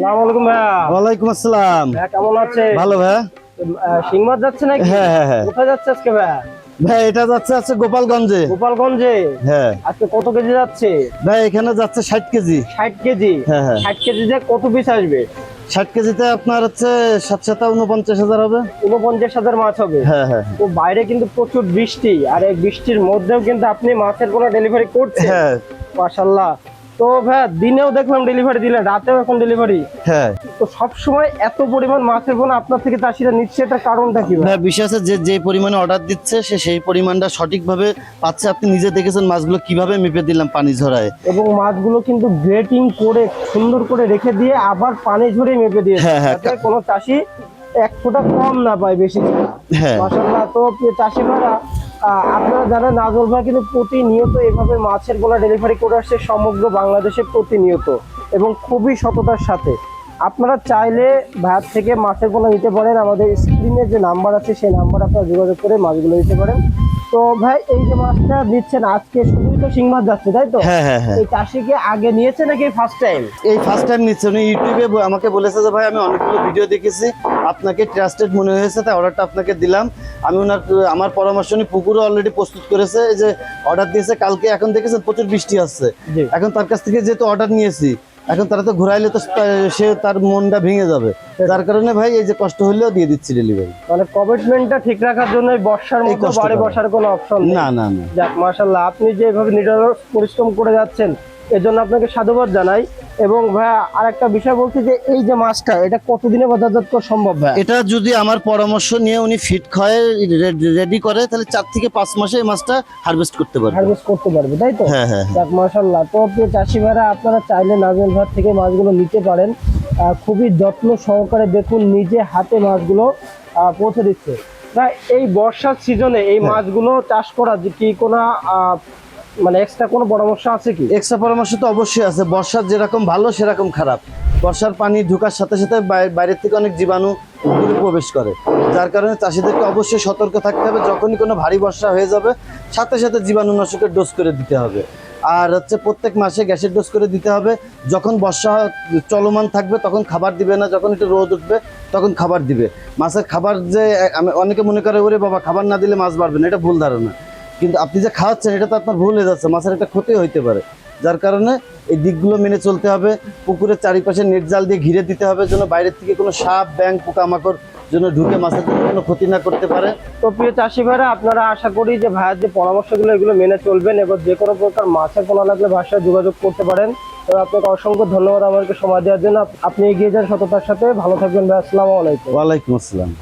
আসসালামু আলাইকুম ভাইয়া। ওয়ালাইকুম আসসালাম। ভাইয়া কেমন আছেন? ভালো ভাইয়া। শিং মাছ যাচ্ছে নাকি? হ্যাঁ হ্যাঁ হ্যাঁ কোথায় যাচ্ছে আজকে ভাইয়া? ভাই এটা যাচ্ছে আছে গোপালগঞ্জে। গোপালগঞ্জে। হ্যাঁ আজকে কত কেজি যাচ্ছে? ভাই এখানে যাচ্ছে 60 কেজি। 60 কেজি। হ্যাঁ হ্যাঁ 60 কেজিতে কত পিস আসবে? 60 কেজিতে আপনার হচ্ছে 749,000 হবে। 49,000 মাছ হবে। হ্যাঁ হ্যাঁ তো বাইরে কিন্তু প্রচুর বৃষ্টি, আর এই বৃষ্টির মধ্যেও কিন্তু আপনি মাছের কোনো ডেলিভারি করছেন। হ্যাঁ মাশাআল্লাহ। তো ভাইয়া দিনেও দেখলাম ডেলিভারি দিলেন, রাতেও এখন ডেলিভারি। হ্যাঁ তো সব সময় এত পরিমাণ মাছের পোনা আপনার থেকে চাষিরা নিচ্ছে, এটার কারণটা কি ভাই? ভাই বিষয় আছে যে পরিমাণে অর্ডার দিচ্ছে সে সেই পরিমাণটা সঠিকভাবে পাচ্ছে। আপনি নিজে দেখেছেন মাছগুলো কিভাবে মেপে দিলাম পানি ঝরায়। এবং মাছগুলো কিন্তু গ্রেটিং করে সুন্দর করে রেখে দিয়ে আবার পানি ঝরে মেপে দিয়েছে, হ্যাঁ, হ্যাঁ। যাতে কোনো চাষি এক ফোঁটা কম না পায় বেশি। হ্যাঁ মাশাআল্লাহ। তো প্রিয় চাষি ভাইরা, আপনারা জানেন নাজল ভাই কিন্তু প্রতিনিয়ত এভাবে মাছের গোলা ডেলিভারি করে আসছে সমগ্র বাংলাদেশে প্রতিনিয়ত, এবং খুবই সততার সাথে। আপনারা চাইলে ভাইয়ের থেকে মাছের পোনা নিতে পারেন। আমাদের স্ক্রিনে যে নাম্বার আছে সেই নাম্বার আপনারা যোগাযোগ করে মাছগুলো নিতে পারেন। তো ভাই এই যে মাছটা দিচ্ছেন আজকে শুধুই তো শিং মাছ যাচ্ছে, তাই তো? হ্যাঁ হ্যাঁ হ্যাঁ এই চাষিকে আগে নিয়েছে নাকি ফার্স্ট টাইম? এই ফার্স্ট টাইম নিচ্ছে। উনি ইউটিউবে আমাকে বলেছে যে ভাই আমি অনেকগুলো ভিডিও দেখেছি, আপনাকে ট্রাস্টেড মনে হয়েছে তাই অর্ডারটা আপনাকে দিলাম। আমি আমার পরামর্শ নিয়ে পুকুরও অলরেডি প্রস্তুত করেছে। এই যে অর্ডার দিয়েছে কালকে, এখন দেখেছেন প্রচুর বৃষ্টি আসছে। জি। এখন তার কাছ থেকে যেহেতু অর্ডার নিয়েছি, এখন তারা তো ঘুরাইলে তো সে তার মনটা ভেঙে যাবে। যার কারণে ভাই এই যে কষ্ট হলেও দিয়ে দিচ্ছি ডেলিভারি। মানে কমিটমেন্টটা ঠিক রাখার জন্য বর্ষার মধ্যে কষ্ট বাড়ি করা। বসার কোনো অপশন নেই। না না না যাক মাশাআল্লাহ, আপনি যে এভাবে নিরলস পরিশ্রম করে যাচ্ছেন এজন্য আপনাকে সাধুবাদ জানাই। এবং ভাইয়া আরেকটা বিষয় বলছি যে এই যে মাছটা এটা কতদিনে বাজারজাত করা সম্ভব ভাই? এটা যদি আমার পরামর্শ নিয়ে উনি ফিট খয়ে রেডি করে তাহলে 4 থেকে 5 মাসে এই মাছটা হারভেস্ট করতে পারবে। হারভেস্ট করতে পারবে, তাই তো? হ্যাঁ হ্যাঁ হ্যাঁ। যাক মাশাআল্লাহ। তো প্রিয় চাষি ভাইরা, আপনারা চাইলে নাজমুল ভাই থেকে মাছগুলো নিতে পারেন। খুবই যত্ন সহকারে দেখুন, নিজে হাতে মাছগুলো পৌঁছে দিচ্ছে। ভাই এই বর্ষার সিজনে এই মাছগুলো চাষ করা যে কি কোনো মানে এক্সট্রা কোনো পরামর্শ আছে কি? এক্সট্রা পরামর্শ তো অবশ্যই আছে। বর্ষার যেরকম ভালো সেরকম খারাপ। বর্ষার পানি ঢোকার সাথে সাথে বাইরের থেকে অনেক জীবাণু পুকুরে প্রবেশ করে, যার কারণে চাষিদেরকে অবশ্যই সতর্ক থাকতে হবে। যখনই কোনো ভারী বর্ষা হয়ে যাবে সাথে সাথে জীবাণুনাশকের ডোজ করে দিতে হবে। আর হচ্ছে প্রত্যেক মাসে গ্যাসের ডোজ করে দিতে হবে। যখন বর্ষা চলমান থাকবে তখন খাবার দিবে না, যখন একটু রোদ উঠবে তখন খাবার দিবে। মাছের খাবার যে অনেকে মনে করে ওরে বাবা খাবার না দিলে মাছ বাড়বে না, এটা ভুল ধারণা। কিন্তু আপনি যে খাওয়াচ্ছেন এটা তো আপনার ভুল হয়ে যাচ্ছে, মাছের একটা ক্ষতি হইতে পারে। যার কারণে এই দিকগুলো মেনে চলতে হবে। পুকুরের চারিপাশে নেট জাল দিয়ে ঘিরে দিতে হবে, যেন বাইরের থেকে কোনো সাপ ব্যাঙ পোকামাকড় যেন ঢুকে মাছের কোনো ক্ষতি না করতে পারে। তো প্রিয় চাষি ভাইরা, আপনারা আশা করি যে ভাইয়ের যে পরামর্শগুলো এগুলো মেনে চলবেন, এবং যে কোনো প্রকার মাছের পোনা লাগলে ভাইয়ের সাথে যোগাযোগ করতে পারেন। তো আপনাকে অসংখ্য ধন্যবাদ আমাদেরকে সময় দেওয়ার জন্য। আপনি এগিয়ে যান সততার সাথে। ভালো থাকবেন ভাই। আসসালামু আলাইকুম। ওয়ালাইকুম আসসালাম।